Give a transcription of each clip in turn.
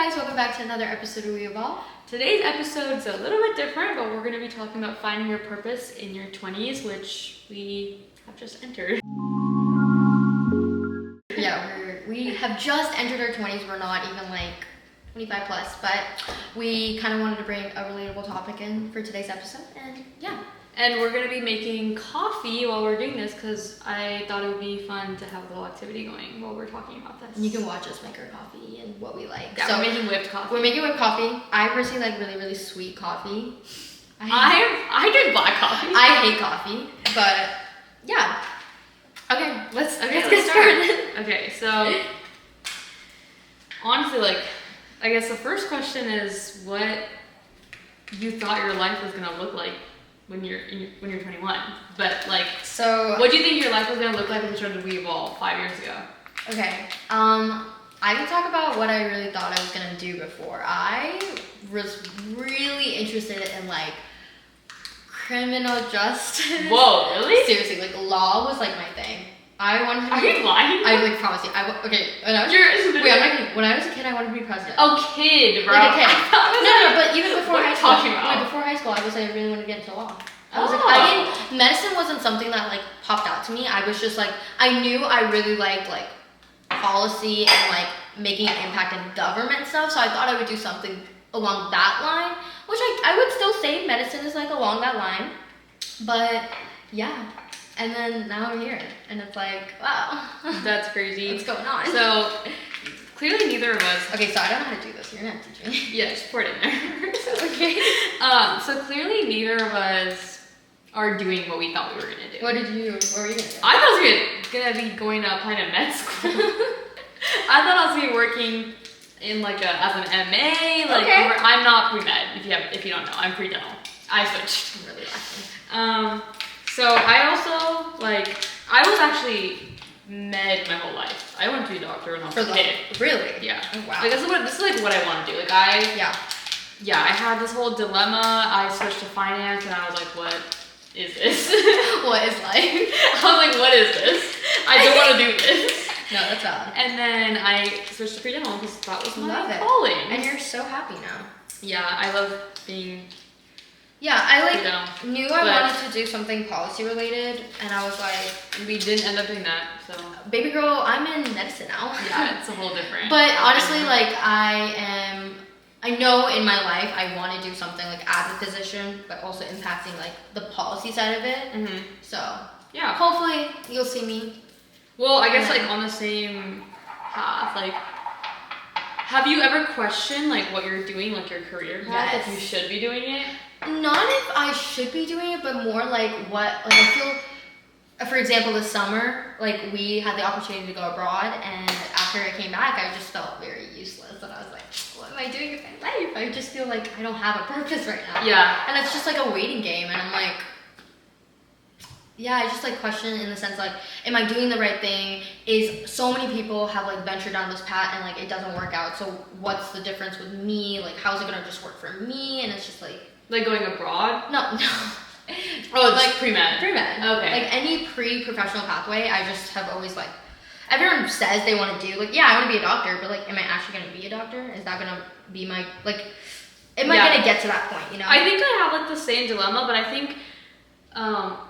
guys, welcome back to another episode of We Evolve. Today's episode's a little bit different, but we're going to be talking about finding your purpose in your 20s, which we have just entered. Yeah, we have just entered our 20s. We're not even like 25 plus, but we kind of wanted to bring a relatable topic in for today's episode, and yeah. And we're going to be making coffee while we're doing this because I thought it would be fun to have a little activity going while we're talking about this. And you can watch us make our coffee and what we like. Yeah, so we're making whipped coffee. We're making whipped coffee. I personally like really, really sweet coffee. I drink black coffee. I hate coffee, but yeah. Okay, let's get started. started. Okay, so honestly, like, I guess the first question is what you thought your life was gonna look like when you're 21. But like, so what do you think your life was gonna look like when you started We Evolve 5 years ago? Okay, I can talk about what I really thought I was gonna do before. I was really interested in like criminal justice. Whoa, really? Seriously, like law was like my thing. I wanted to be. Are you lying? I like promise you. Okay. When I was when I was a kid, I wanted to be president. Oh, kid, bro. Like a kid. No, but even before high school. About? Before high school, I was like, I really want to get into law. Medicine wasn't something that like popped out to me. I was just like, I knew I really liked like policy and like making an impact in government stuff. So I thought I would do something along that line, which I would still say medicine is like along that line. But yeah. And then now I'm here, and it's like, wow. That's crazy. What's going on? So, clearly neither of us... Okay, so I don't know how to do this. You're going to have to teach me. Yeah, just pour it in there. Okay. So clearly neither of us are doing what we thought we were going to do. What were you going to do? I thought I was going to be going to apply to med school. I thought I was going to be working in like as an MA. Like, okay. I'm not pre-med, if you don't know. I'm pre-dental. I switched. I'm really lucky. So I also, like, I was actually med my whole life. I went to be a doctor when I was a kid. Really? Yeah. Oh, wow. Like, this is like what I want to do. Like, yeah, I had this whole dilemma. I switched to finance, and I was like, what is this? What is life? I was like, what is this? I don't want to do this. No, that's valid. And then I switched to pre-dental because that was my calling. And you're so happy now. Yeah, I love being... Yeah, I knew I wanted to do something policy related, and I was like... We didn't end up doing that, so... Baby girl, I'm in medicine now. Yeah, it's a whole different... But honestly, like, I know in my life I want to do something like as a physician, but also impacting like the policy side of it. Mm-hmm. So, yeah. Hopefully you'll see me. Well, I guess like on the same path, like... Have you ever questioned like what you're doing, like your career path, yes. if you should be doing it? Not if I should be doing it, but more like what, like I feel, for example, this summer, like we had the opportunity to go abroad, and after I came back, I just felt very useless, and I was like, what am I doing with my life? I just feel like I don't have a purpose right now. Yeah. And it's just like a waiting game, and I'm like, yeah, I just like question in the sense like, am I doing the right thing? Is so many people have like ventured down this path and like it doesn't work out, so what's the difference with me? Like, how's it gonna just work for me? And it's just like... Like going abroad? No. Oh, it's like pre-med. Pre-med. Okay. Like any pre-professional pathway, I just have always like, everyone says they want to do, like, yeah, I want to be a doctor, but like, am I actually going to be a doctor? Is that going to be my, like, am I going to get to that point, you know? I think I have like the same dilemma, but I think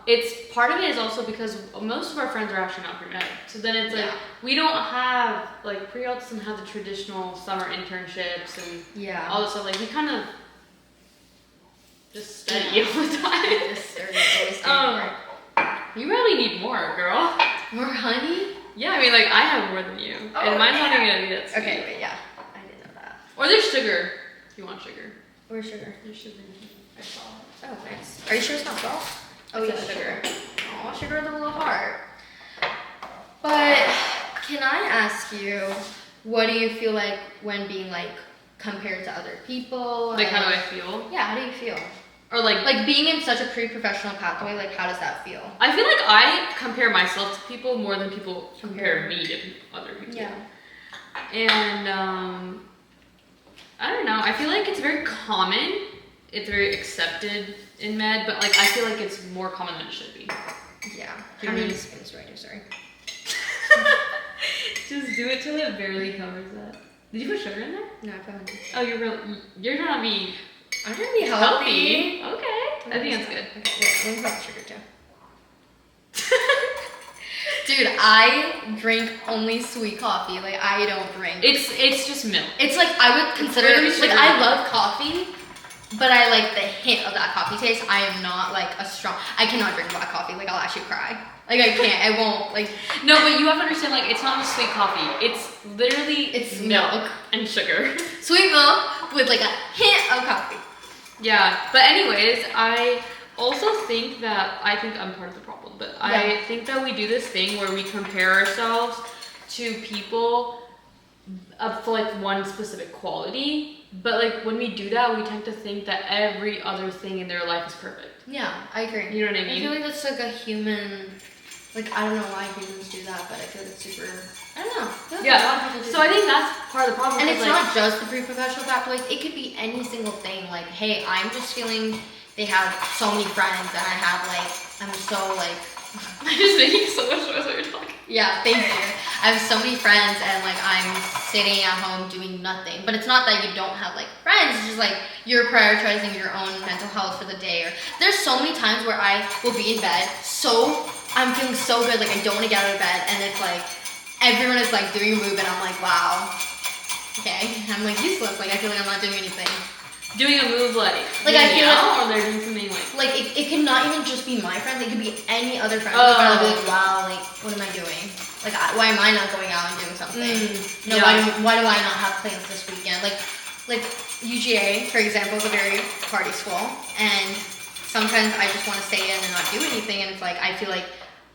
it's, part of it is also because most of our friends are actually not pre-med. So then it's like, we don't have, like, pre-health doesn't have the traditional summer internships and all this stuff. Like, we kind of just study all the time. You really need more, girl. More honey? Yeah, I mean, like, I have more than you. Oh, and mine's not even gonna be that sweet. Okay, wait, yeah. I didn't know that. Or there's sugar, if you want sugar. Where's sugar? There's sugar. I saw it. Oh, nice. Are you sure it's not salt? Oh, yeah, sugar. Oh, sugar with a little heart. But can I ask you, what do you feel like when being, like, compared to other people? Like, how do I feel? Yeah, how do you feel? Or like being in such a pre-professional pathway, like how does that feel? I feel like I compare myself to people more than people compare me to other people. Yeah. And I don't know. I feel like it's very common. It's very accepted in med, but like I feel like it's more common than it should be. Yeah. How many spoons do I do? Sorry. Just do it till it barely covers that. Did you put sugar in there? No, I put honey. Oh, you're trying to be I'm trying to be healthy. Okay. I think that's good. Okay, wait, let me put sugar too. Dude, I drink only sweet coffee. Like, I don't drink. It's just milk. It's like, I would consider it, like, I love coffee, but I like the hint of that coffee taste. I am not like I cannot drink black coffee. Like, I'll actually cry. Like, I can't, I won't, like. No, but you have to understand, like, it's not just sweet coffee. It's literally, It's milk. And sugar. Sweet milk with like a hint of coffee. Yeah, but anyways, I also think that, I think I'm part of the problem, but I think that we do this thing where we compare ourselves to people for like one specific quality, but like when we do that, we tend to think that every other thing in their life is perfect. Yeah, I agree. You know what I mean? I feel like that's like a human, like, I don't know why humans do that, but I feel like it's super, I don't know. I feel like a lot of people do So I that. think that's part of the problem. And it's like, not just the pre-professional factor, like, it could be any single thing. Like, hey, I'm just feeling they have so many friends, and I have like, I'm so like, I'm just making so much noise while you're talking. yeah, thank you. I have so many friends, and like, I'm sitting at home doing nothing. But it's not that you don't have like friends, it's just like you're prioritizing your own mental health for the day. Or there's so many times where I will be in bed, so I'm feeling so good, like I don't want to get out of bed, and it's like everyone is like doing a move, and I'm like, wow, okay, I'm like useless. Like, I feel like I'm not doing anything. Doing a move like I feel or they're doing something like it could not even just be my friends. It could be any other friend. Oh. I'll be like, wow, like, what am I doing? Like, why am I not going out and doing something? No, yeah. why do I not have plans this weekend? Like UGA, for example, is a very party school, and sometimes I just want to stay in and not do anything, and it's like I feel like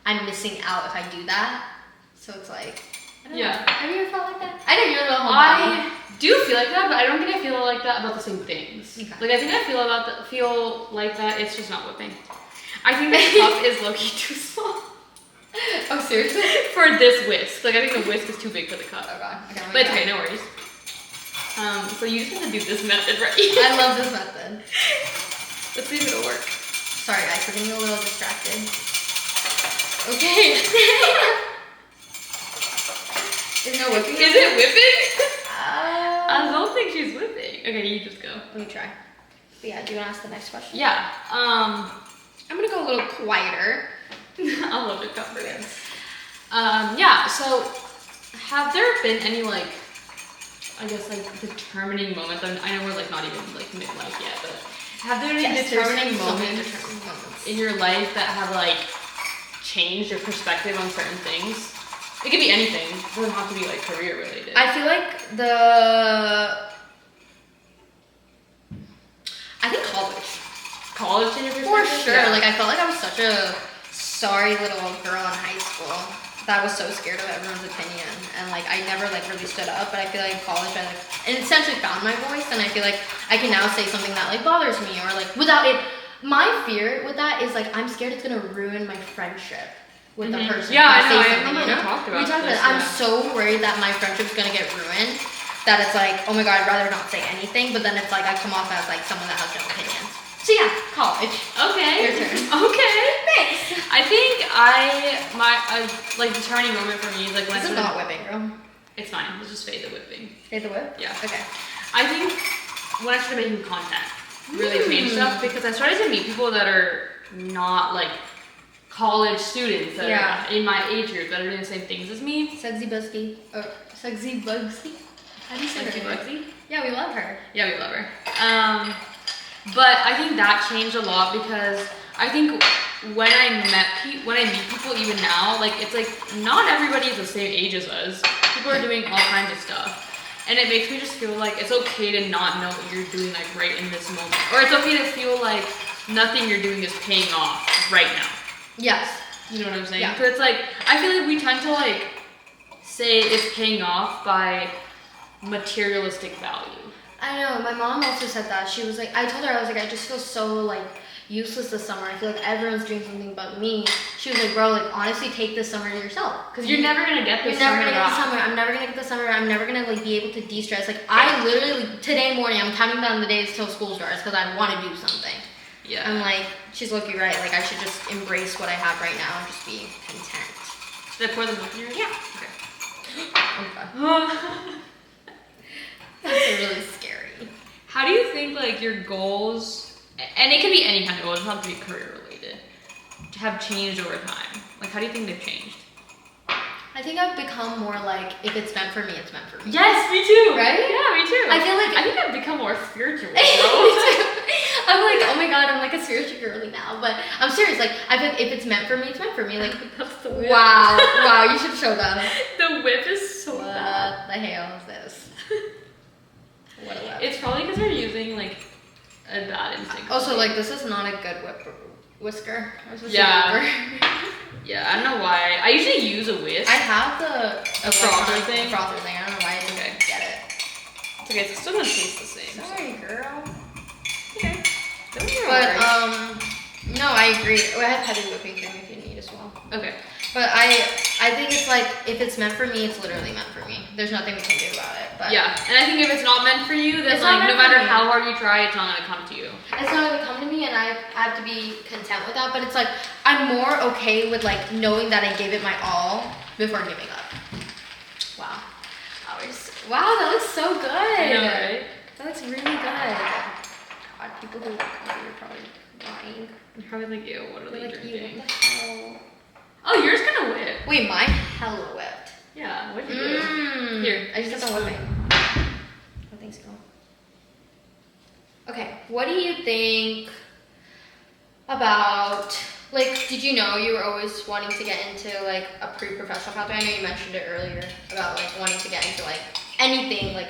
I'm missing out if I do that. So it's like, I don't know. Have you ever felt like that? I know you're a little homebody. I do feel like that, but I don't think I feel like that about the same things. Okay. Like, I think I feel like that, it's just not whipping. I think the cup is low-key too small. Oh, seriously? For this whisk. Like, I think the whisk is too big for the cup. Oh god. Okay, But it's okay, no worries. So you just have to do this method, right? I love this method. Let's see if it'll work. Sorry guys, we're getting a little distracted. Okay. There's no whipping? Is it whipping? I don't think she's whipping. Okay, you just go. Let me try. But yeah, do you want to ask the next question? Yeah. I'm gonna go a little quieter. I'll hold your cup for this. Yeah, so have there been any like, I guess like determining moments? I know we're like not even like midlife yet, but have there been any determining moments in your life that have like changed your perspective on certain things? It could be anything. It doesn't have to be like career related. I feel like I think college. College in your For perspective? sure. Yeah. Like, I felt like I was such a sorry little girl in high school that was so scared of everyone's opinion, and like I never like really stood up. But I feel like in college I like and essentially found my voice, and I feel like I can now say something that like bothers me, or like without it. My fear with that is like I'm scared it's gonna ruin my friendship with the person. Yeah, I if know. say I something, remember you know? we talked about this. this. I'm so worried that my friendship's gonna get ruined. That it's like, oh my god, I'd rather not say anything. But then it's like I come off as like someone that has no opinions. So yeah, college. Okay. Your turn. Okay. Thanks. I think my like determining moment for me is like when This is not whipping, girl. It's fine. Let's just fade the whipping. Fade the whip? Yeah. Okay. I think when I started making content really changed stuff because I started to meet people that are not like college students that are in my age group that are doing the same things as me. Sexy Bugsy. Or Sexy Bugsy? How do you say Sexy her name? Bugsy? Yeah, we love her. Yeah, we love her. But I think that changed a lot because I think when I meet people even now, like it's like not everybody is the same age as us. People are doing all kinds of stuff. And it makes me just feel like it's okay to not know what you're doing like right in this moment. Or it's okay to feel like nothing you're doing is paying off right now. Yes. You know what I'm saying? Yeah. So it's like, I feel like we tend to like say it's paying off by materialistic value. I know, my mom also said that. She was like, I told her, I was like, I just feel so like useless this summer. I feel like everyone's doing something but me. She was like, bro, like honestly take this summer to yourself. Because you're never gonna get this You're never summer gonna get the back. summer. I'm never gonna get the summer. I'm never gonna like be able to de-stress. Like I literally, today morning, I'm counting down the days till school starts because I want to do something. Yeah. I'm like, she's low-key right. Like I should just embrace what I have right now and just be content. Should I pour the milk in yours? Yeah. Okay. Okay. That's really scary. How do you think like your goals, and it can be any kind of goal, it doesn't have to be career related, have changed over time? Like, how do you think they've changed? I think I've become more like, if it's meant for me, it's meant for me. Yes, me too. Right? Yeah, me too. I feel like I think I've become more spiritual. Me too. I'm like, oh my god, I'm like a spiritual girly now. But I'm serious. Like, I feel like if it's meant for me, it's meant for me. Like, That's the whip. wow, you should show them. The whip is so bad. What the hell is this? What a whip. It's probably because we're using like a bad instinct. Also, like, this is not a good whisker. I was supposed Yeah. to remember. Yeah, I don't know why. I usually use a whisk. I have the frother thing? frother thing. I don't know why I didn't get it. It's okay, it's still gonna taste the same. Sorry, girl. Okay. But no, I agree. I have heavy whipping cream if you need as well. Okay. But I think it's like, if it's meant for me, it's literally meant for me. There's nothing we can do about it. But Yeah, and I think if it's not meant for you, then It's not like no meant for matter me. how hard you try, it's not gonna come to you. it's not gonna come to me, and I have to be content with that. But it's like, I'm more okay with like knowing that I gave it my all before giving up. Wow. Wow, that looks so good. I know, right? That looks really good. God, people who look at you are probably dying. I'm probably like, ew, what are they They're like, ew, drinking? what the hell? Oh, yours kinda whip. Wait, mine hella whipped. Yeah, what'd you do? Mm. Here, I just got the whipping. Oh, thanks, girl. Okay, what do you think about, like, did you know you were always wanting to get into, like, a pre-professional pathway? I know you mentioned it earlier about, like, wanting to get into, like, anything, like,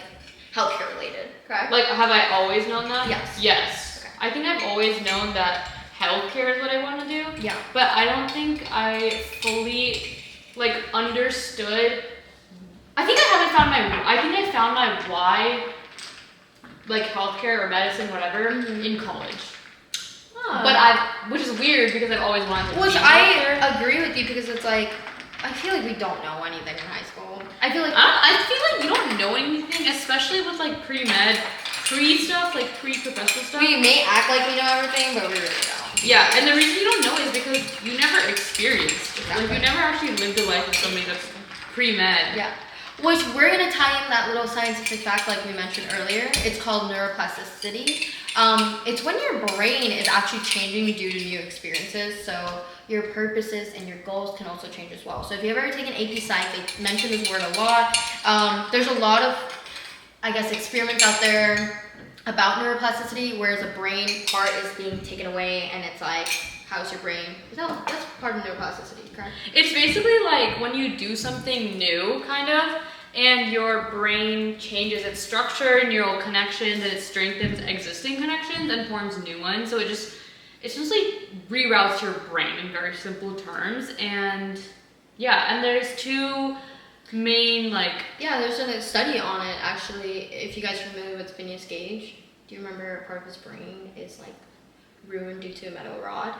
healthcare related, correct? Like, have I always known that? Yes. Yes. Okay. I think I've always known that healthcare is what I want to do. Yeah. But I don't think I fully, like, understood. I think I found my why, like, healthcare or medicine, whatever, in college. But which is weird because I've always wanted to Which be in I healthcare. agree with you, because it's like, I feel like we don't know anything in high school. I feel like I feel like you don't know anything, especially with like pre-med, pre-stuff, like pre-professional stuff. we may act like we know everything, but we really don't. Yeah, and the reason you don't know is because you never experienced. Exactly. Like you never actually lived a life with somebody that's pre-med. Yeah. Which we're gonna tie in that little scientific fact like we mentioned earlier. It's called neuroplasticity. It's when your brain is actually changing due to new experiences. So your purposes and your goals can also change as well. So if you've ever taken AP Psych, they mention this word a lot. There's a lot of, I guess, experiments out there about neuroplasticity, whereas a brain part is being taken away, and it's like, how's your brain? No, that's part of neuroplasticity, correct? It's basically like when you do something new, kind of, and your brain changes its structure, neural connections, and it strengthens existing connections and forms new ones. So it just reroutes your brain in very simple terms. And yeah, and there's two main like. Yeah, there's a study on it actually. If you guys are familiar with Phineas Gage, do you remember part of his brain is like ruined due to a metal rod?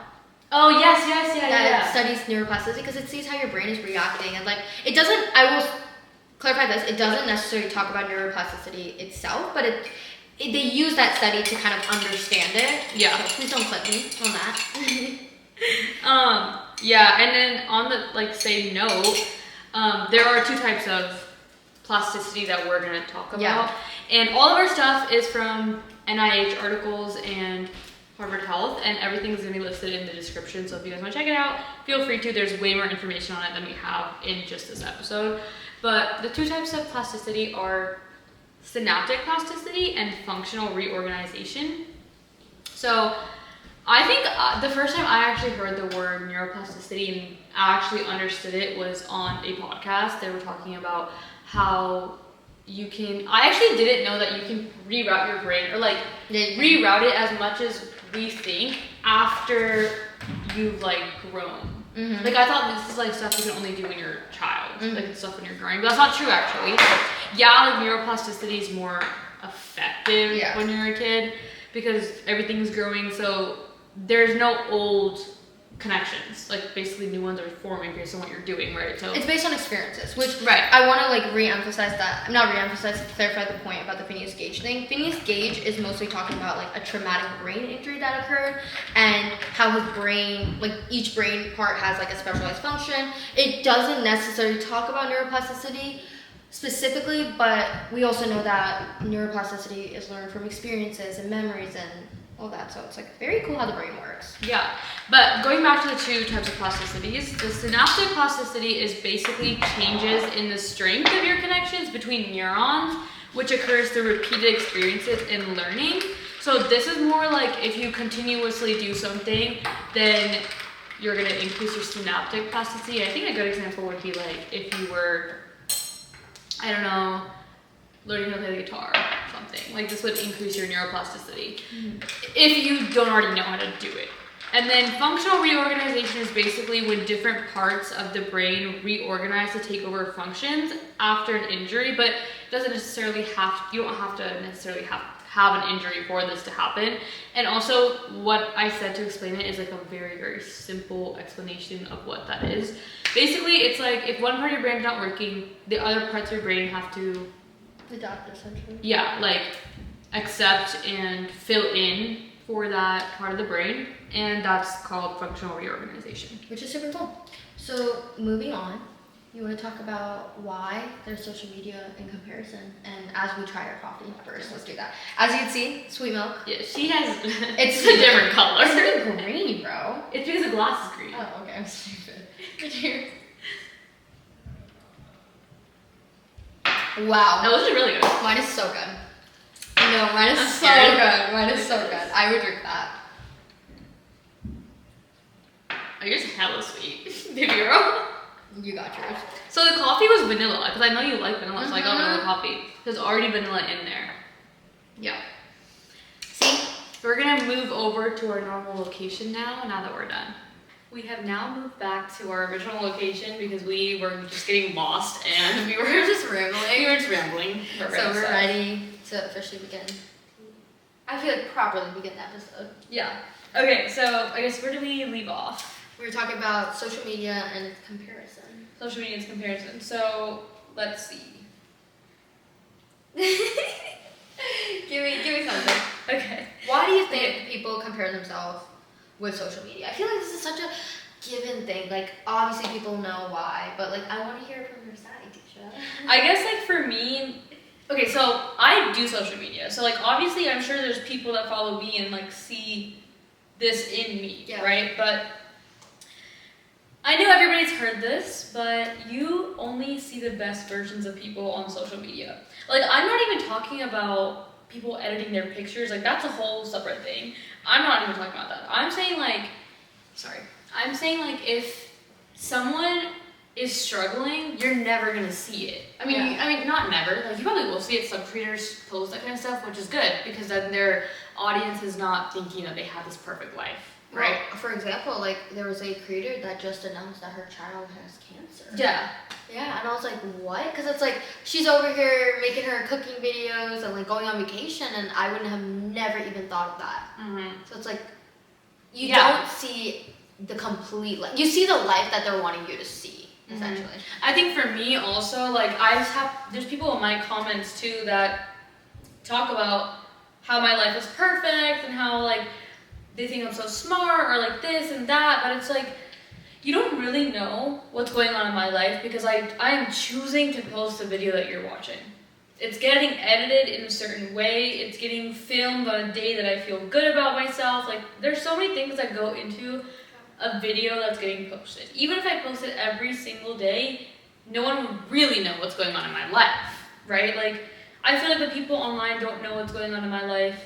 Oh yes, It studies neuroplasticity because it sees how your brain is reacting, and like it doesn't. I will clarify this: it doesn't necessarily talk about neuroplasticity itself, but they use that study to kind of understand it. Yeah. So please don't clip me on that. Yeah, and then on the like same note, there are two types of plasticity that we're gonna talk about, Yeah. and all of our stuff is from NIH articles and Harvard Health, and everything's gonna be listed in the description. So if you guys want to check it out, feel free to. There's way more information on it than we have in just this episode. But the two types of plasticity are synaptic plasticity and functional reorganization. So I think the first time I actually heard the word neuroplasticity and actually understood it was on a podcast. They were talking about how you can, I actually didn't know that you can reroute your brain or like reroute it as much as we think after you've like grown. Mm-hmm. Like I thought this is like stuff you can only do when you're a child, like it's stuff when you're growing, but that's not true actually. Yeah, like neuroplasticity is more effective when you're a kid because everything's growing, so there's no old connections. Like basically new ones are forming based on what you're doing, right? So it's based on experiences, which right. I want to like re-emphasize that. Not re-emphasize, clarify the point about the Phineas Gage thing. Phineas Gage is mostly talking about like a traumatic brain injury that occurred and how his brain, like each brain part has like a specialized function. It doesn't necessarily talk about neuroplasticity, specifically, but we also know that neuroplasticity is learned from experiences and memories and all that. So it's like very cool how the brain works. Yeah, but going back to the two types of plasticities, the synaptic plasticity is basically changes in the strength of your connections between neurons, which occurs through repeated experiences in learning. So this is more like if you continuously do something, then you're going to increase your synaptic plasticity. I think a good example would be like if you were, I don't know, learning to play the guitar or something. Like this would increase your neuroplasticity if you don't already know how to do it. And then functional reorganization is basically when different parts of the brain reorganize to take over functions after an injury, but it doesn't necessarily you don't have to necessarily have an injury for this to happen. And also what I said to explain it is like a very, very simple explanation of what that is. Basically, it's like if one part of your brain is not working, the other parts of your brain have to adapt, essentially. Yeah, like accept and fill in for that part of the brain, and that's called functional reorganization. Which is super cool. So moving on, you want to talk about why there's social media in comparison, and as we try our coffee first, let's do that. As you can see, sweet milk. Yeah, she has. It's a different color. It's even green, bro. It's because the glass is green. Oh, okay, I'm stupid. Cheers. Wow. No, this is really good. Mine is so good. No, mine is so scared. good. Mine is so good. I would drink that. Oh, yours is hella sweet, baby girl. You got yours. So the coffee was vanilla, because I know you like vanilla, so I got vanilla coffee. There's already vanilla in there. Yeah. See, we're gonna move over to our normal location now that we're done. We have now moved back to our original location because we were just getting lost and we were just rambling. We were just rambling. So we're ready to officially begin. I feel like properly begin the episode. Yeah. Okay, so I guess where do we leave off? We were talking about social media and its comparison. Social media's comparison. So let's see. give me something. Okay. Why do you think people compare themselves with social media? I feel like this is such a given thing. Like obviously people know why, but like I want to hear from your side, Tisha. I guess like for me, okay, so I do social media. So like obviously I'm sure there's people that follow me and like see this in me, right? But I know everybody's heard this, but you only see the best versions of people on social media. Like, I'm not even talking about people editing their pictures. Like, that's a whole separate thing. I'm not even talking about that. I'm saying, like, if someone is struggling, you're never gonna see it. I mean, not never. Like, you probably will see it. Some creators post that kind of stuff, which is good, because then their audience is not thinking that they have this perfect life. Right. Well, for example, like there was a creator that just announced that her child has cancer. Yeah. Yeah, and I was like, what? Because it's like she's over here making her cooking videos and like going on vacation, and I wouldn't have never even thought of that. Mm-hmm. So it's like you don't see the complete life. You see the life that they're wanting you to see, essentially. Mm-hmm. I think for me also, like there's people in my comments too that talk about how my life is perfect and how like they think I'm so smart or like this and that, but it's like you don't really know what's going on in my life because I am choosing to post the video that you're watching. It's getting edited in a certain way. It's getting filmed on a day that I feel good about myself. Like there's so many things that go into a video that's getting posted. Even if I post it every single day, no one would really know what's going on in my life, right? Like I feel like the people online don't know what's going on in my life.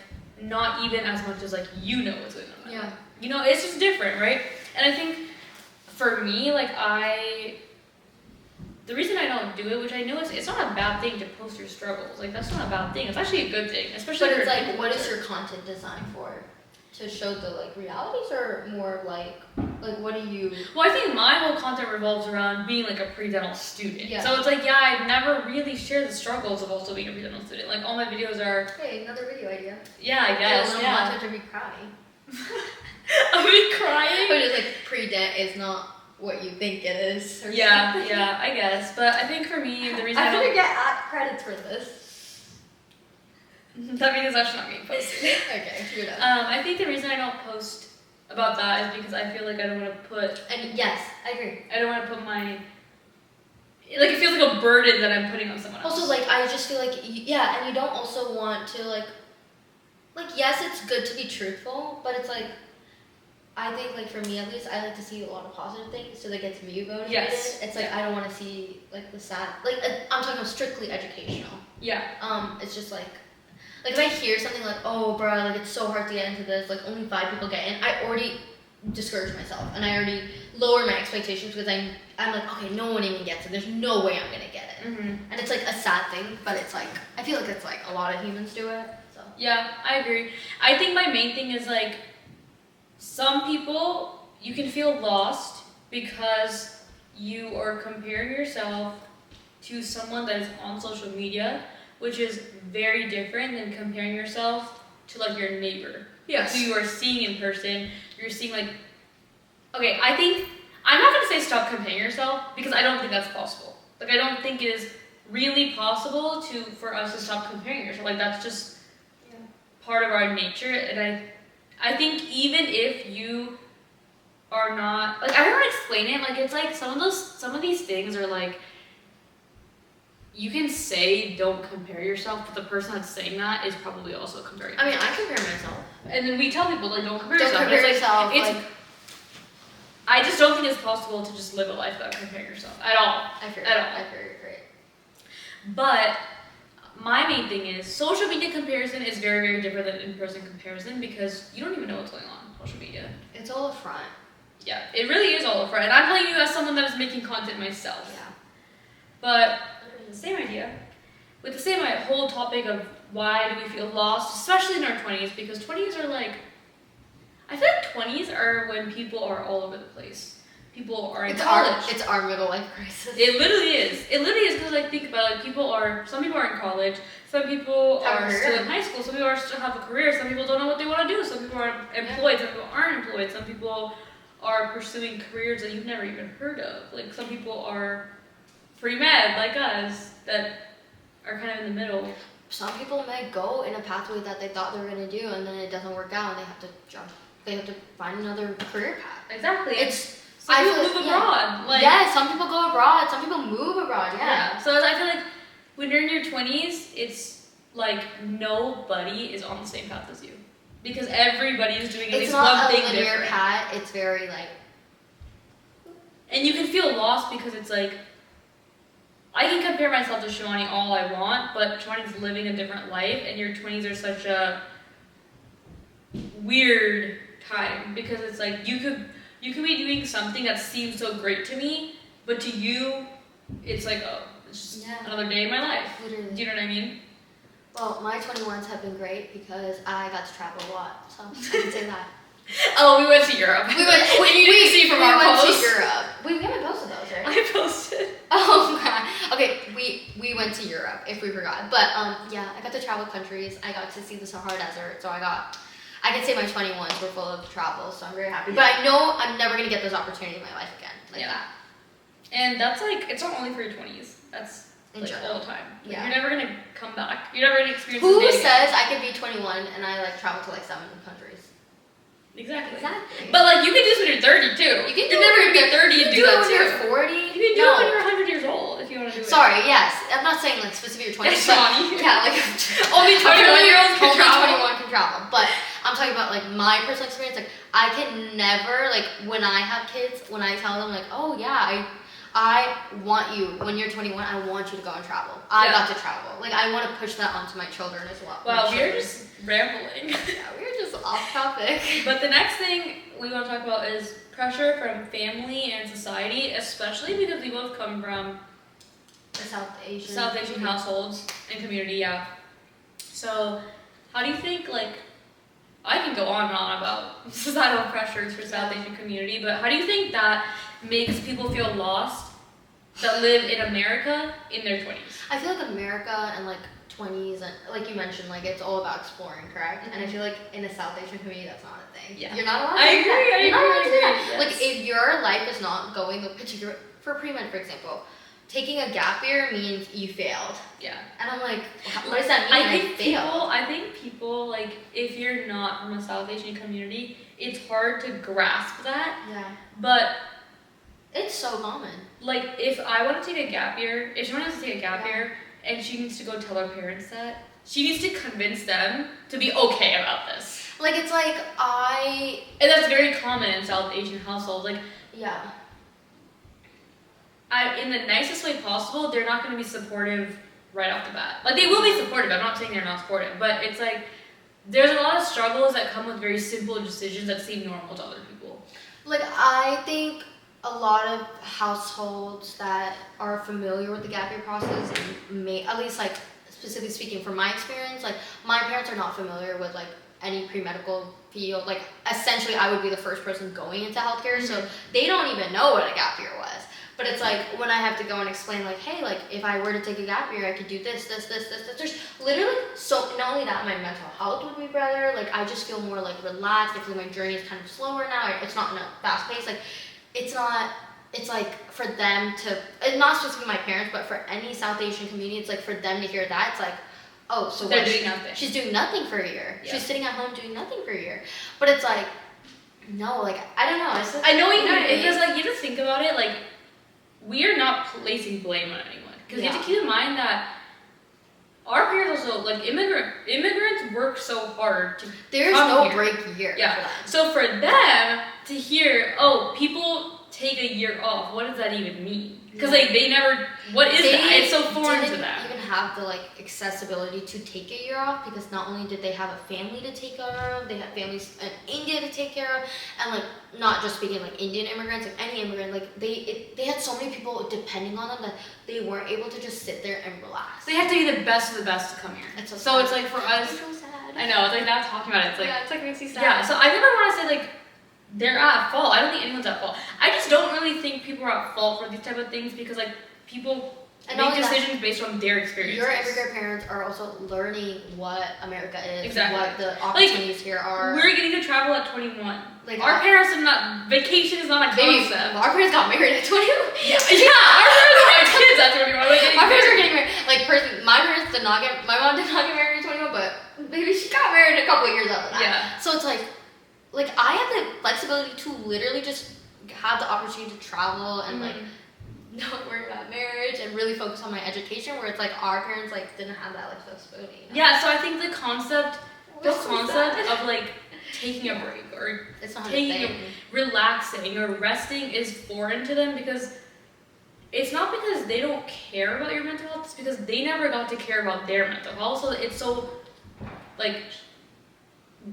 Not even as much as like you know what's going on. Yeah. You know, it's just different, right? And I think for me, like the reason I don't do it, which I know it's not a bad thing to post your struggles. Like that's not a bad thing. It's actually a good thing, especially. But it's like, what is your content designed for? To show the like realities, or more like what do you? Well, I think my whole content revolves around being like a pre-dental student. Yeah. So it's like, yeah, I've never really shared the struggles of also being a pre-dental student. Like all my videos are. Hey, another video idea. Yeah, I guess. Yeah. Watch it to be crying. Are we crying? But it's like pre-dent is not what you think it is. Yeah, I guess. But I think for me, the reason I don't get credits for this. That means it's actually not being posted. Okay, you're done. I think the reason I don't post about that is because I feel like I don't want to put. And yes, I agree. I don't want to put my like it feels like a burden that I'm putting on someone else. Also, like, I just feel like, yeah, and you don't also want to, like, yes, it's good to be truthful, but it's like, I think, like, for me at least, I like to see a lot of positive things, so that gets me motivated. Yes. It's like, I don't want to see, like, the sad, like, I'm talking about strictly educational. Yeah. It's just like if I hear something like, oh, bro, like, it's so hard to get into this, like, only 5 people get in, I already discourage myself, and I already lower my expectations, because I'm like, okay, no one even gets it, there's no way I'm gonna get it. And it's, like, a sad thing, but it's, like, I feel like it's, like, a lot of humans do it, so. Yeah, I agree. I think my main thing is, like, some people, you can feel lost because you are comparing yourself to someone that is on social media, which is very different than comparing yourself to, like, your neighbor. Yes. Who you are seeing in person. You're seeing, like, okay, I think, I'm not going to say stop comparing yourself, because I don't think that's possible. Like, I don't think it is really possible for us to stop comparing yourself. Like, that's just part of our nature, and I think even if you are not, like, I don't want to explain it, like, it's like some of these things are like, you can say don't compare yourself, but the person that's saying that is probably also comparing. I mean, I compare myself. And then we tell people, like, don't compare don't yourself. Compare it's yourself. Like, I just don't think it's possible to just live a life without comparing yourself at all. I feel great. But my main thing is social media comparison is very, very different than in-person comparison, because you don't even know what's going on social media. It's all a front. Yeah, it really is all a front. And I'm telling you as someone that is making content myself. Yeah. But the same idea, with the same whole topic of why do we feel lost, especially in our 20s, because 20s are like, I feel like 20s are when people are all over the place. People are in college. It's our middle life crisis. It literally is. It literally is, because, like, think about it, like, some people are in college, some people are still in high school, some people still have a career, some people don't know what they want to do, some people are employed, some people aren't employed, some people are pursuing careers that you've never even heard of. Like, some people are pre-med, like us, that are kind of in the middle. Some people may go in a pathway that they thought they were going to do, and then it doesn't work out, and they have to jump. They have to find another career path. Exactly. Some people move abroad. Like, some people go abroad. Some people move abroad. Yeah. So I feel like when you're in your 20s, it's like nobody is on the same path as you, because everybody is doing at least one thing different. It's not a linear path. It's very like, and you can feel lost, because it's like, I can compare myself to Shivani all I want, but Shivani's living a different life, and your 20s are such a weird time, because it's like you could be doing something that seems so great to me, but to you, it's like, oh, it's just another day in my life. Literally. Do you know what I mean? Well, my 21s have been great because I got to travel a lot, so I can say that. Oh, we went to Europe. We went to Europe. We haven't posted those, right? I posted. Oh, God. Okay, we went to Europe, if we forgot. But, I got to travel countries. I got to see the Sahara Desert, so I can say my 21s were full of travel, so I'm very happy. But I know I'm never going to get those opportunities in my life again, like that. And that's like, it's not only for your 20s. That's like all the time. Like, yeah. You're never going to come back. You're never going to experience Who says I could be 21 and I like travel to like 7 countries? Exactly. But like, you can do this when you're 30 too. You're never going to be 30 and do that too. You can do it when you're 40. You can do it when you're 100 years old if you want to do it. Sorry, yes. I'm not saying like specific your 20s. Yeah, like only 21-year-olds can travel. Only 21 can travel. But I'm talking about like my personal experience. Like I can never, like when I have kids, when I tell them like, oh yeah, I want you, when you're 21, I want you to go and travel. I got to travel. Like, I want to push that onto my children as well. Wow, we're just rambling. Yeah, we're just off topic. But the next thing we want to talk about is pressure from family and society, especially because we both come from the South Asian households and community, yeah. So, how do you think, like, I can go on and on about societal pressures for South Asian community, but how do you think that makes people feel lost that live in America in their 20s? I feel like America and like 20s, and like you mentioned, like it's all about exploring, correct? Mm-hmm. And I feel like in a South Asian community, that's not a thing. Yeah. You're not allowed to do that. I agree. Like if your life is not going, particular for pre-med, for example, taking a gap year means you failed. Yeah. And I'm like, what does that mean? I think people, like, if you're not from a South Asian community, it's hard to grasp that. Yeah. But It's so common. Like, if I want to take a gap year, if someone has to take a gap year and she needs to go tell her parents that, she needs to convince them to be okay about this. Like, it's like, And that's very common in South Asian households. Like, yeah. in the nicest way possible, they're not going to be supportive right off the bat. Like, they will be supportive. I'm not saying they're not supportive, but it's like, there's a lot of struggles that come with very simple decisions that seem normal to other people. Like, I think a lot of households that are familiar with the gap year process, at least like specifically speaking from my experience, like my parents are not familiar with like any pre-medical field. Like essentially I would be the first person going into healthcare, so they don't even know what a gap year was. But it's like when I have to go and explain like, hey, like if I were to take a gap year, I could do this. There's literally so, not only that, my mental health would be better. Like I just feel more like relaxed. I feel my journey is kind of slower now. It's not in a fast pace. Like it's like for them to, not specifically my parents, but for any South Asian community, it's like for them to hear that, it's like, oh, so they're doing nothing. She's doing nothing for a year. Yeah. She's sitting at home doing nothing for a year. But it's like, no, like, I don't know. It's like, I know what you mean, because like, you have to think about it, like, we are not placing blame on anyone. Because you have to keep in mind that our parents also, like, immigrants work so hard to there's come no here. break year Yeah. for them. So for them to hear, oh, people take a year off, what does that even mean? Because like they never, what is that? It's so foreign to them. Even have the like accessibility to take a year off, because not only did they have a family to take care of, they had families in India to take care of, and like not just speaking like Indian immigrants, like any immigrant, like they had so many people depending on them that they weren't able to just sit there and relax. They have to be the best of the best to come here. It's so it's like for us, it's so sad. I know, it's like now talking about it, it's like, yeah, it's like makes you sad. yeah, so I never want to say like, they're at fault. I don't think anyone's at fault. I just don't really think people are at fault for these type of things because like people make decisions based on their experiences. Your immigrant parents are also learning what America is, exactly. what the opportunities here are. We're getting to travel at 21. Like our parents are not, vacation is not a concept. Our parents got married at 21. Yeah, our parents have kids at 21. My parents are getting married. Like my parents did not get, my mom did not get married at 21, but maybe she got married a couple of years after that. Yeah. So it's like I have the flexibility to literally just have the opportunity to travel and like not worry about marriage and really focus on my education, where it's like our parents like didn't have that like flexibility. You know? Yeah, so I think the concept of like taking a break or relaxing or resting is foreign to them, because it's not because they don't care about your mental health, it's because they never got to care about their mental health. So it's so like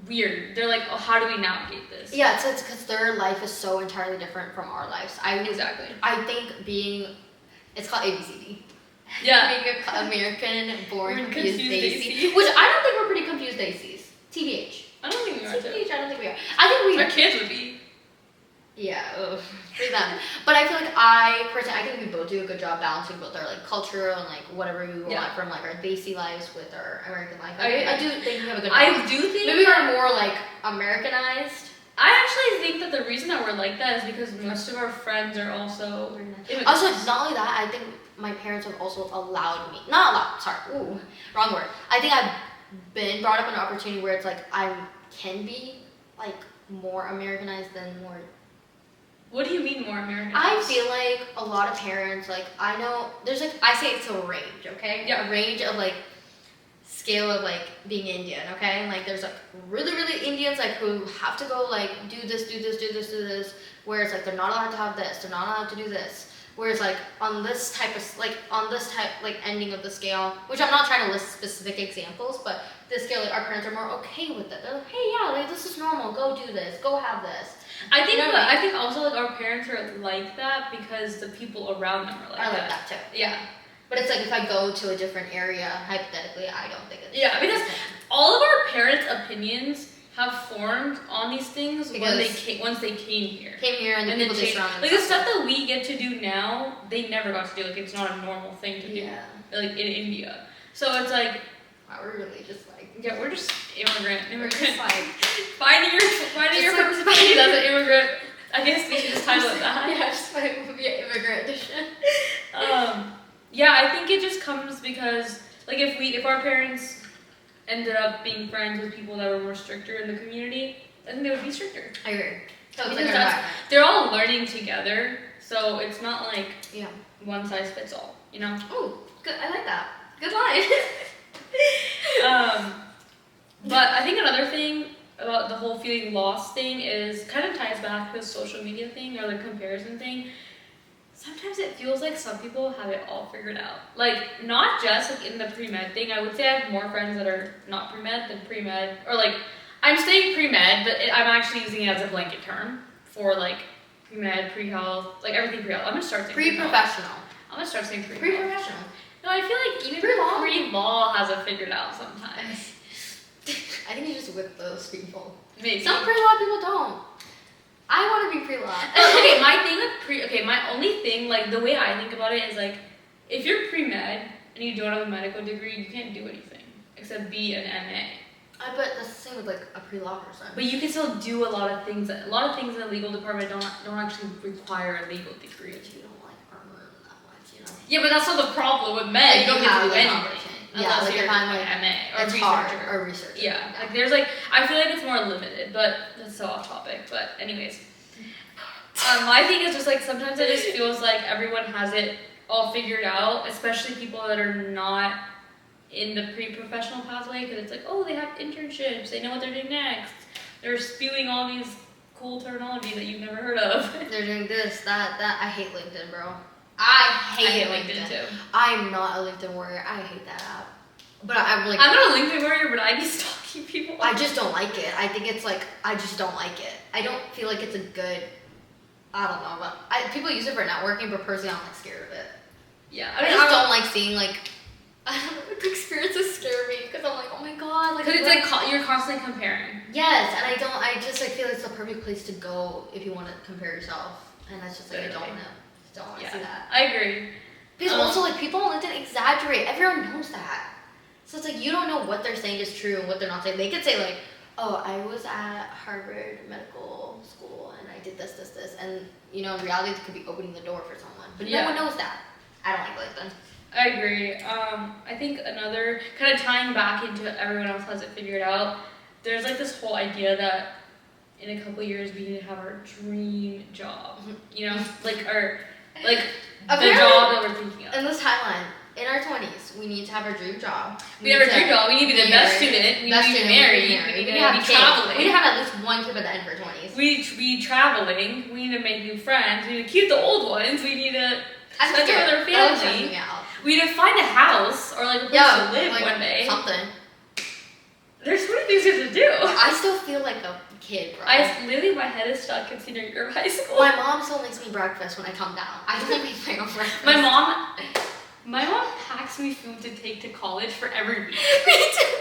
weird. They're like, oh, how do we navigate this? Yeah, it's because their life is so entirely different from our lives. Exactly. I think it's called ABCD. Yeah. Being an American born confused AC. Which I don't think we're pretty confused ACs. TBH. I don't think we are. TBH, I don't think we are. I think we our kids would be. Yeah, for them. But I feel like I think we both do a good job balancing both our like cultural and like whatever we want from like our Desi lives with our American life. I do think we have a good balance. I do think maybe we're more like Americanized. I actually think that the reason that we're like that is because most of our friends are also immigrants. Also, not only that, I think my parents have also allowed me, not allowed, sorry, wrong word. I think I've been brought up in an opportunity where it's like I can be like more Americanized than more. What do you mean more American? I feel like a lot of parents, like, I know, there's like, I say it's a range, okay? Yeah. A range of like, scale of like, being Indian, okay? And like, there's like, really, really Indians, like, who have to go like, do this, where it's like, they're not allowed to have this, they're not allowed to do this. Whereas like, on this type, like, ending of the scale, which I'm not trying to list specific examples, but this scale, like, our parents are more okay with it. They're like, hey, yeah, like, this is normal, go do this, go have this. I think, I think also like our parents are like that because the people around them are like that. I like that too. Yeah. But it's like if I go to a different area, hypothetically, I don't think it's... Yeah, because all of our parents' opinions have formed on these things once they came here. And the people they surrounded. Like the stuff that we get to do now, they never got to do. Like it's not a normal thing to do. Yeah. Like in India. So it's like... Wow, we're really just like... Yeah, we're just immigrant. We're just like... finding your participation as an immigrant. I guess we should just title it that. Yeah, just my movie Immigrant Edition. Yeah, I think it just comes because like if our parents ended up being friends with people that were more stricter in the community, I think they would be stricter. I agree. So because they're all learning together. So it's not like Yeah. one size fits all, you know? Oh, good. I like that. Good line. But I think another thing about the whole feeling lost thing is kind of ties back to the social media thing or the comparison thing. Sometimes it feels like some people have it all figured out. Like, not just like in the pre-med thing. I would say I have more friends that are not pre-med than pre-med. Or like, I'm saying pre-med, but I'm actually using it as a blanket term for like pre-med, pre-health, like everything pre-health. I'm gonna start saying Pre-professional. I'm gonna start saying pre-health. Pre-professional. No, I feel like even Pre-law. pre-law has it figured out sometimes. I think you just with those people. Maybe. Some pre-law people don't. I want to be pre-law. Okay, my thing with my only thing, like the way I think about it is like, if you're pre-med and you don't have a medical degree, you can't do anything except be an MA. I bet that's the same with like a pre-law person. But you can still do a lot of things. A lot of things in the legal department don't actually require a legal degree. But you don't like armor that much, you know. Yeah, but that's not the problem with med. Like, you don't get to do anything. Yeah, Unless like you're if I'm like like MA or it's researcher. hard, or researcher. Yeah, like there's like, I feel like it's more limited, but that's so off topic. But anyways, my thing is just like sometimes it just feels like everyone has it all figured out, especially people that are not in the pre-professional pathway, because it's like, oh, they have internships, they know what they're doing next, they're spewing all these cool terminology that you've never heard of. They're doing this, that. I hate LinkedIn, bro. I hate LinkedIn too. I'm not a LinkedIn warrior. I hate that app. But I'm like, I'm not a LinkedIn warrior, but I be stalking people. I just don't like it. I think it's like, I just don't like it. I don't feel like it's a good, I don't know, but people use it for networking, but personally I'm like scared of it. Yeah, I just don't like seeing like, I don't know, the experiences scare me because I'm like, oh my god. Because it's like you're constantly comparing. Yes, and I just like feel like it's the perfect place to go if you want to compare yourself. And that's just like, I don't want to see that. I agree. Because also like people on LinkedIn exaggerate. Everyone knows that. So it's like you don't know what they're saying is true and what they're not saying. They could say like, oh, I was at Harvard Medical School and I did this. And you know, in reality, it could be opening the door for someone. But no one knows that. I don't like LinkedIn. I agree. I think another kind of tying back into everyone else has it figured out. There's like this whole idea that in a couple years we need to have our dream job. You know, like the job that we're thinking of. In this timeline, in our 20s, we need to have our dream job. We have our dream job. We need to be the best student. We need to be married. We need to be traveling. We need to have at least one kid by the end of our 20s. We need to be traveling. We need to make new friends. We need to keep the old ones. We need to spend time with our family. We need to find a house or like a place to live like one day. Something. There's so many things you have to do. I still feel like a kid, bro. Literally, my head is stuck in senior year of high school. My mom still makes me breakfast when I come down. I don't make my own breakfast. My mom packs me food to take to college for every week. Me too.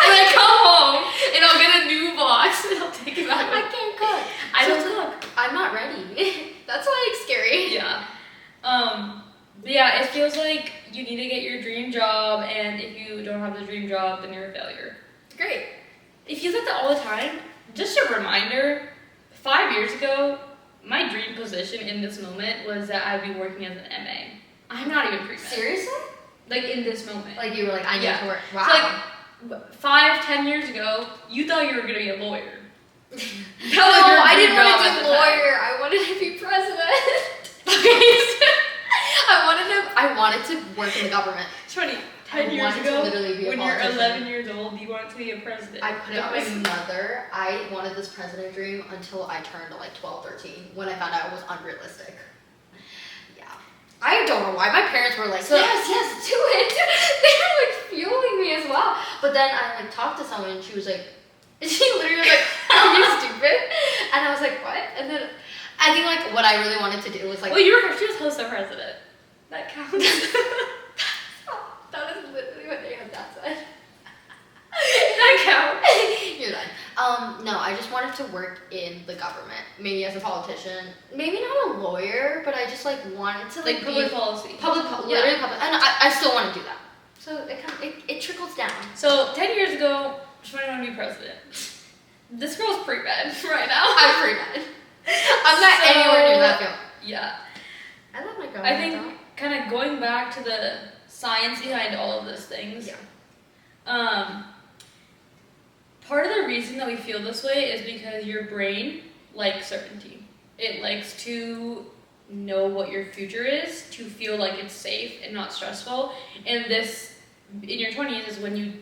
And I come home and I'll get a new box and I'll take it back. I can't cook. I don't cook. I'm not ready. That's why it's scary. Yeah. But yeah, it feels like you need to get your dream job, and if you don't have the dream job, then you're a failure. Great. It feels like that all the time. Just a reminder, 5 years ago, my dream position in this moment was that I'd be working as an MA. I'm not even pre-med. Seriously? Like in this moment. Like you were like, I need to work. Wow. So like 5-10 years ago, you thought you were gonna be a lawyer. No, I didn't want to be a lawyer. I wanted to be president. I wanted to work in the government. 10 years ago, when you're 11 years old, you wanted to be a president. I put it on my mother. I wanted this president dream until I turned like 12, 13, when I found out it was unrealistic. Yeah. I don't know why. My parents were like, yes, do it. They were like fueling me as well. But then I like talked to someone and she was like, she literally was like, are you stupid? And I was like, what? And then I think like what I really wanted to do was like, well, she was host of president. That counts. That is literally what they had that said. That counts. You're done. No, I just wanted to work in the government. Maybe as a politician. Maybe not a lawyer, but I just like wanted to like public policy. Literally public. And I still want to do that. So it trickles down. So 10 years ago, she wanted to be president. This girl's pre-med right now. I'm pre-med. I'm not anywhere near that field. Yeah. I love my government. I think kind of going back to the science behind all of those things. Yeah. Part of the reason that we feel this way is because your brain likes certainty. It likes to know what your future is to feel like it's safe and not stressful. And this, in your 20s, is when you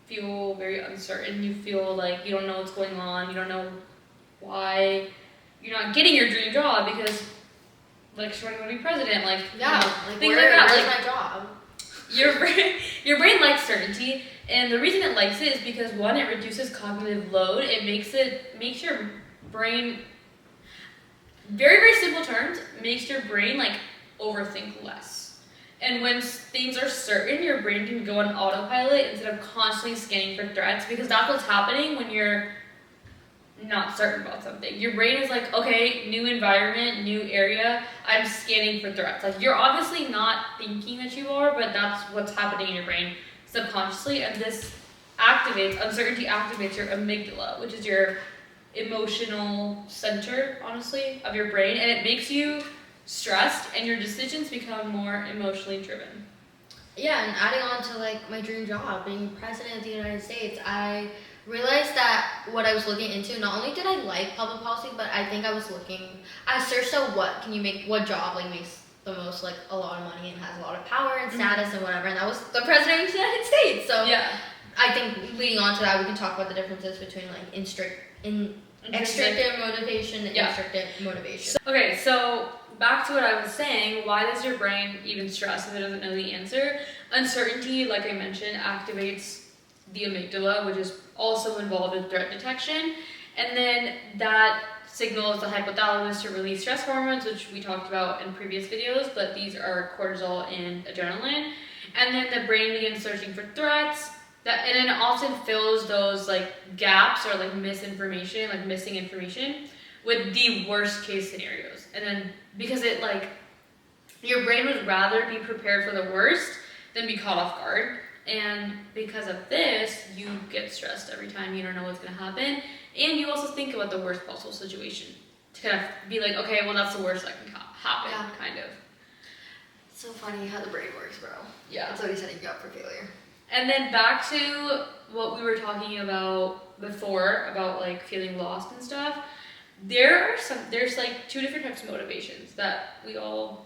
feel very uncertain. You feel like you don't know what's going on. You don't know why you're not getting your dream job because, like, Shorty want to be president. Like, yeah, like things like that. Where's like, my job? Your brain likes certainty, and the reason it likes it is because, one, it reduces cognitive load. It makes your brain, very, very simple terms, makes your brain like overthink less. And when things are certain, your brain can go on autopilot instead of constantly scanning for threats, because that's what's happening when you're not certain about something. Your brain is like, okay, new environment, new area, I'm scanning for threats. Like, you're obviously not thinking that you are, but that's what's happening in your brain subconsciously, and this uncertainty activates your amygdala, which is your emotional center, honestly, of your brain, and it makes you stressed, and your decisions become more emotionally driven. Yeah, and adding on to like my dream job, being president of the United States, I realized that what I was looking into, not only did I like public policy, but I think I searched out what job like makes the most, like, a lot of money and has a lot of power and status and whatever, and that was the president of the United States. So yeah, I think leading on to that, we can talk about the differences between like extractive motivation and instructive motivation. Okay, so back to what I was saying, why does your brain even stress if it doesn't know the answer? Uncertainty, like I mentioned, activates the amygdala, which is also involved in threat detection, and then that signals the hypothalamus to release stress hormones, which we talked about in previous videos, but these are cortisol and adrenaline, and then the brain begins searching for threats, and then it often fills those like gaps or like misinformation, like missing information, with the worst case scenarios. And then because it like, your brain would rather be prepared for the worst than be caught off guard. And because of this, you get stressed every time you don't know what's going to happen. And you also think about the worst possible situation to kind of be like, okay, well, that's the worst that can happen, kind of. It's so funny how the brain works, bro. Yeah. It's already setting you up for failure. And then back to what we were talking about before, about like feeling lost and stuff. There's like two different types of motivations that we all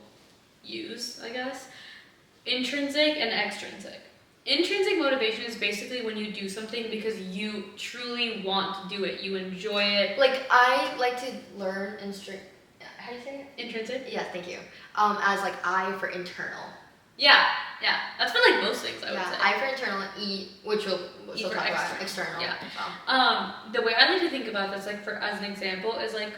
use, I guess. Intrinsic and extrinsic. Intrinsic motivation is basically when you do something because you truly want to do it. You enjoy it. Like, I like to learn how do you say it? Intrinsic? Yes, thank you. As like I for internal. Yeah. That's for like most things, I would say. I for internal, E, which we'll talk about external. Yeah. The way I like to think about this, like as an example, is like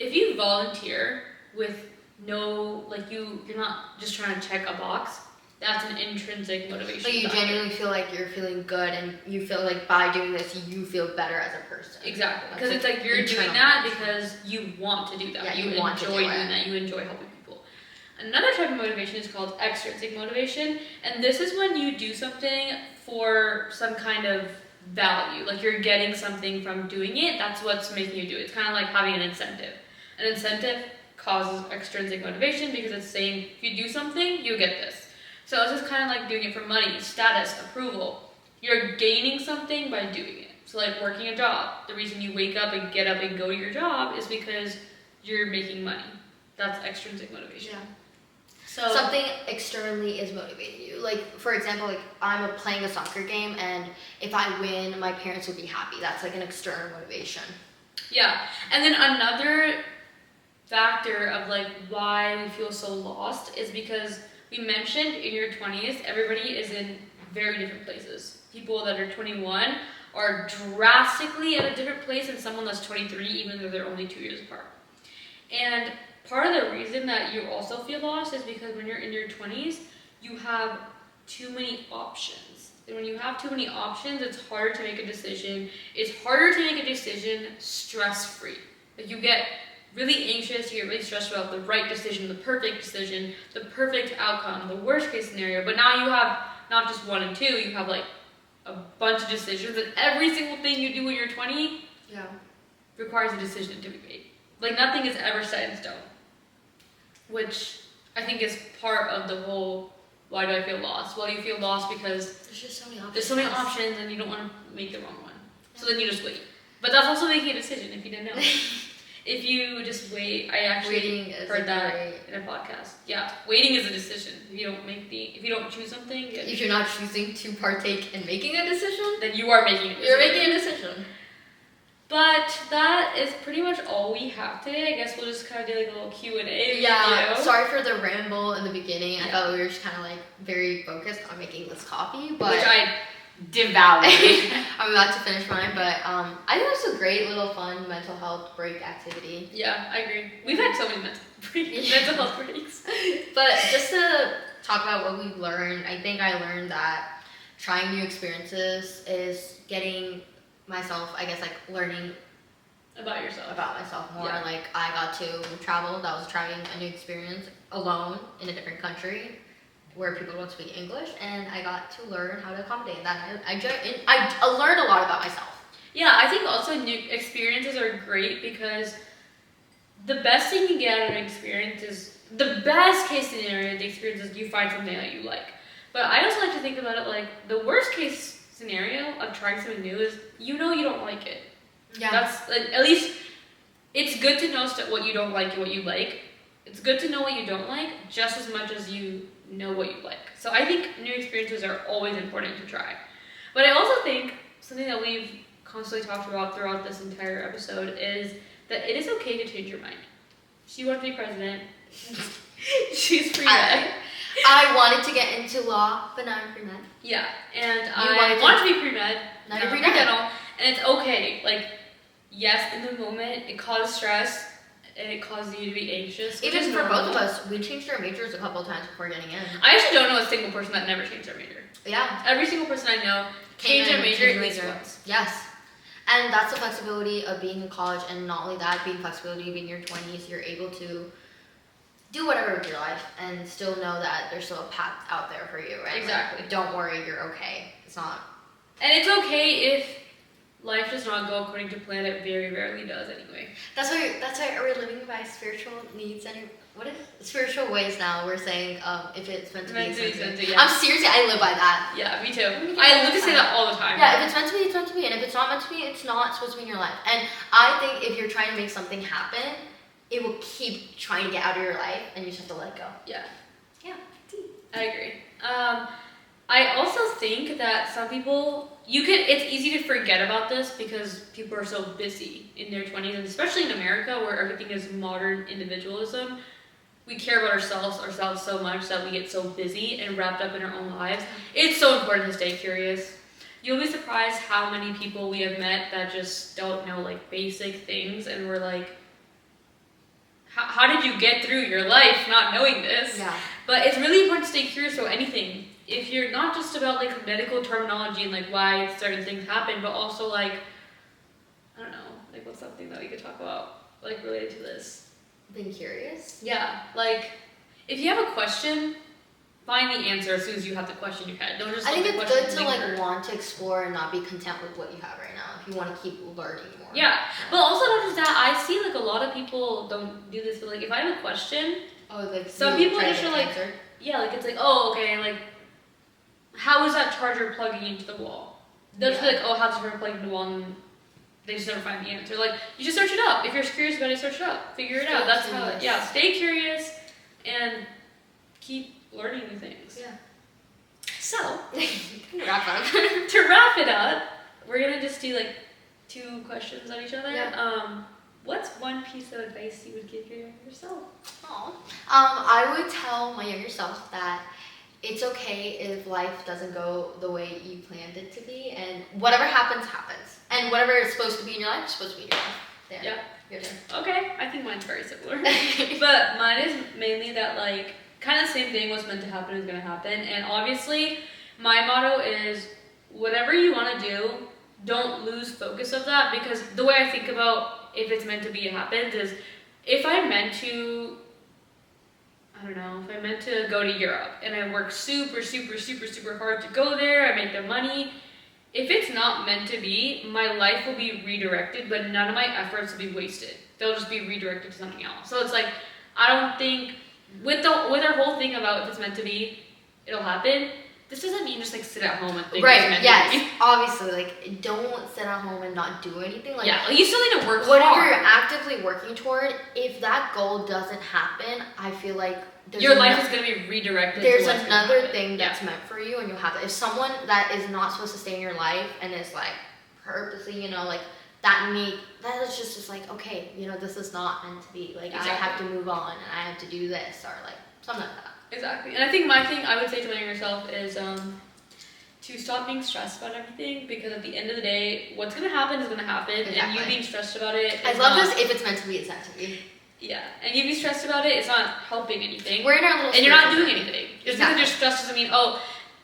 if you volunteer with no, like you're not just trying to check a box. That's an intrinsic motivation. But you genuinely feel like you're feeling good, and you feel like by doing this, you feel better as a person. Exactly. Because it's like you're doing that because you want to do that. Yeah, you enjoy doing that. You enjoy helping people. Another type of motivation is called extrinsic motivation, and this is when you do something for some kind of value. Like you're getting something from doing it. That's what's making you do it. It's kind of like having an incentive. An incentive causes extrinsic motivation because it's saying if you do something, you get this. So it's just kind of like doing it for money, status, approval. You're gaining something by doing it. So like working a job. The reason you wake up and get up and go to your job is because you're making money. That's extrinsic motivation. Yeah. So something externally is motivating you. Like, for example, like I'm playing a soccer game, and if I win, my parents would be happy. That's like an external motivation. Yeah. And then another factor of like why we feel so lost is because we mentioned in your 20s, everybody is in very different places. People that are 21 are drastically at a different place than someone that's 23, even though they're only 2 years apart. And part of the reason that you also feel lost is because when you're in your 20s, you have too many options. And when you have too many options, it's harder to make a decision. It's harder to make a decision stress-free. Like you get really anxious, you get really stressed about the right decision, the perfect outcome, the worst case scenario. But now you have not just one and two, you have like a bunch of decisions, and every single thing you do when you're 20 requires a decision to be made. Like nothing is ever set in stone, which I think is part of the whole why do I feel lost? Well, you feel lost because there's just so many options. There's so many options and you don't want to make the wrong one. So then you just wait. But that's also making a decision if you didn't know. if you just wait, I actually heard that in a podcast. Yeah, waiting is a decision. If you don't choose something, if you're not choosing to partake in making a decision, then you are making a decision. You're making a decision. But that is pretty much all we have today. I guess we'll just kind of do like a little Q&A. Yeah, sorry for the ramble in the beginning. I thought we were just kind of like very focused on making this coffee, but which I devoured. I'm about to finish mine, but I think it was a great little fun mental health break activity. Yeah, I agree. We've had so many mental health breaks. But just to talk about what we've learned, I think I learned that trying new experiences is getting myself, I guess, like learning about yourself, about myself more. Like I got to travel. That was trying a new experience alone in a different country where people don't speak English, and I got to learn how to accommodate that. I learned a lot about myself. Yeah, I think also new experiences are great because the best thing you get out of an experience is the best case scenario. The experience is you find something that you like. But I also like to think about it like the worst case scenario of trying something new is you don't like it. Yeah. That's at least it's good to know what you don't like and what you like. It's good to know what you don't like just as much as you know what you like. So I think new experiences are always important to try. But I also think something that we've constantly talked about throughout this entire episode is that it is okay to change your mind. She wanted to be president. She's pre-med. I wanted to get into law, but now I'm pre-med. Yeah, and I wanted to be pre-med, now I'm pre-dental, and it's okay. Like, yes, in the moment, it caused stress, and it caused you to be anxious. Even for both of us, we changed our majors a couple of times before getting in. I actually don't know a single person that never changed their major. Yeah. Every single person I know changed their major at least once. Yes. And that's the flexibility of being in college, and not only that, being flexibility, being in your 20s, you're able to do whatever with your life and still know that there's still a path out there for you, right? Exactly. Like, don't worry, you're okay. It's not. And it's okay if life does not go according to plan. It very rarely does anyway. That's why we're living by spiritual needs and spiritual ways now. We're saying if it's meant to be, it's meant to be. I'm seriously, I live by that. Yeah, me too. I literally say that all the time. Yeah, if it's meant to be, it's meant to be. And if it's not meant to be, it's not supposed to be in your life. And I think if you're trying to make something happen, it will keep trying to get out of your life, and you just have to let go. Yeah. Yeah. I agree. I also think that some people, it's easy to forget about this because people are so busy in their 20s, and especially in America where everything is modern individualism. We care about ourselves so much that we get so busy and wrapped up in our own lives. It's so important to stay curious. You'll be surprised how many people we have met that just don't know like basic things, and we're like, how did you get through your life not knowing this? Yeah. But it's really important to stay curious about anything. If you're not just about like medical terminology and like why certain things happen, but also like, I don't know, like what's something that we could talk about like related to this? Being curious? Yeah, like if you have a question, find the answer as soon as you have the question in your head. Don't just. I think it's good to like want to explore and not be content with what you have right now. If you want to keep learning more. Yeah, but also not just that. I see like a lot of people don't do this, but like if I have a question, like some people just are like, yeah, like it's like, oh, okay, like how is that charger plugging into the wall? They'll just be like, oh, how's the charger plugging into the wall? And they just never find the answer. Like you just search it up. If you're curious about it, search it up. Figure it out. That's how. Yeah, stay curious and keep learning new things. Yeah. So to wrap up. To wrap it up, we're gonna just do like 2 questions on each other. Yeah. What's one piece of advice you would give your younger self? I would tell my younger self that it's okay if life doesn't go the way you planned it to be, and whatever happens, happens. And whatever is supposed to be in your life is supposed to be in your life. There. Yeah. Your turn. Okay, I think mine's very similar. But mine is mainly that like kind of the same thing, what's meant to happen is gonna happen. And obviously my motto is whatever you wanna do, don't lose focus of that, because the way I think about if it's meant to be, it happens, is if I'm meant to, I don't know, if I'm meant to go to Europe and I work super, super, super, super hard to go there, I make the money, if it's not meant to be, my life will be redirected, but none of my efforts will be wasted. They'll just be redirected to something else. So it's like, I don't think, with our whole thing about if it's meant to be, it'll happen, this doesn't mean just like sit at home and think. Right. Yes. Obviously, like don't sit at home and not do anything. Like, yeah, like, you still need to work whatever hard. you're actively working toward. If that goal doesn't happen, I feel like your life is gonna be redirected. There's another thing that's meant for you, and you'll have it. If someone that is not supposed to stay in your life and is like purposely, you know, like that is just like, okay, you know, this is not meant to be. Like I have to move on, and I have to do this, or like something like that. Exactly. And I think my thing I would say to letting yourself is to stop being stressed about everything, because at the end of the day, what's gonna happen is gonna happen, and you being stressed about it. I love this. If it's meant to be, it's meant to be. Yeah, and you be stressed about it, it's not helping anything. We're in our little. And you're not doing anything. Just because you're stressed doesn't mean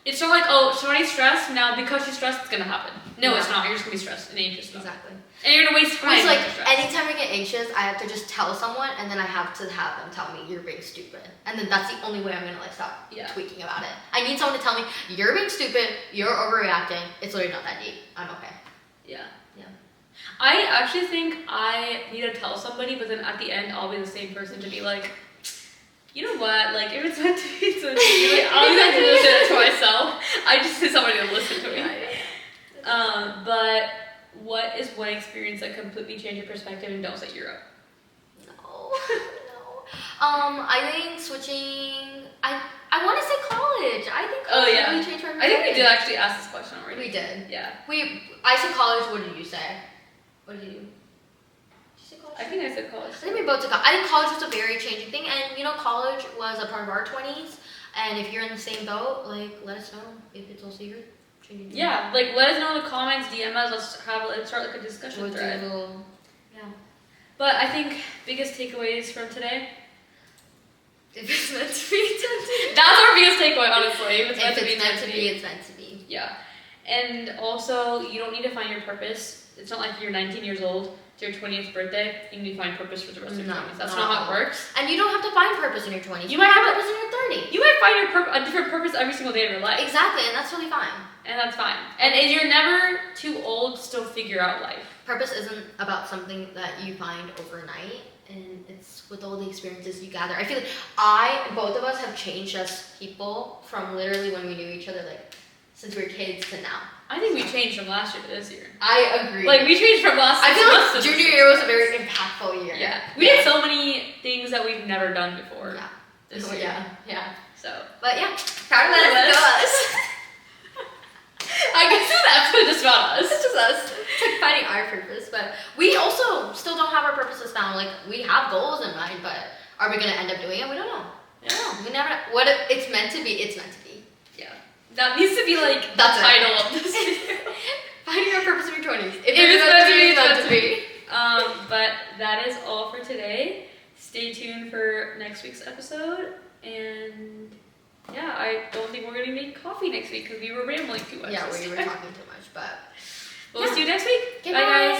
it's not like somebody's stressed now because she's stressed it's gonna happen. No, it's not. You're just gonna be stressed and anxious. Exactly. And you're gonna waste time. It's like anytime I get anxious, I have to just tell someone, and then I have to have them tell me you're being stupid, and then that's the only way I'm gonna like stop tweaking about it. I need someone to tell me you're being stupid, you're overreacting. It's literally not that deep. I'm okay. Yeah. Yeah. I actually think I need to tell somebody, but then at the end I'll be the same person to be like, you know what? Like if it's meant to be, it's meant to be. Like, I'll be meant to listen to myself. I just need somebody to listen to me. But what is one experience that completely changed your perspective and don't set you up? No. I think switching. I want to say college. I think college really changed my perspective. I think we did actually ask this question already. We did. Yeah. I said college. What did you say? What did you? Did you say college? I think I said college. I think we both said college. I think college was a very changing thing, and you know, college was a part of our 20s. And if you're in the same boat, like let us know if it's also your. Yeah, like let us know in the comments, DM us, let's start like a discussion thread. Yeah. But I think biggest takeaways from today. If it's meant to be, it's meant to be. That's our biggest takeaway, honestly. If it's meant to be, it's meant to be. Yeah. And also, you don't need to find your purpose. It's not like you're 19 years old. It's your 20th birthday. You need to find purpose for the rest of your 20s. That's not how it works. And you don't have to find purpose in your 20s. You might have purpose in your 30s. You might find a different purpose every single day of your life. Exactly, and that's really fine. And that's fine. And you're never too old to still figure out life. Purpose isn't about something that you find overnight, and it's with all the experiences you gather. I feel like both of us have changed as people from literally when we knew each other, like since we were kids to now. I think we changed from last year to this year. I agree. Like we changed from last. I feel like junior year was a very impactful year. Yeah, we did so many things that we've never done before. Yeah. This year. Yeah. So, but yeah, proud of us. I guess this episode is just about us. It's just us. It's like finding our purpose, but we also still don't have our purposes found. Like we have goals in mind, but are we gonna end up doing it? We don't know. We never know. What if it's meant to be? It's meant to be. Yeah. That needs to be like the title of this video. Finding our purpose in your 20s. If it's meant to be, it's meant to be. But that is all for today. Stay tuned for next week's episode, and yeah, I don't think we're gonna make coffee next week because we were rambling too much. Yeah, we were talking too much, but we'll see you next week. Bye guys.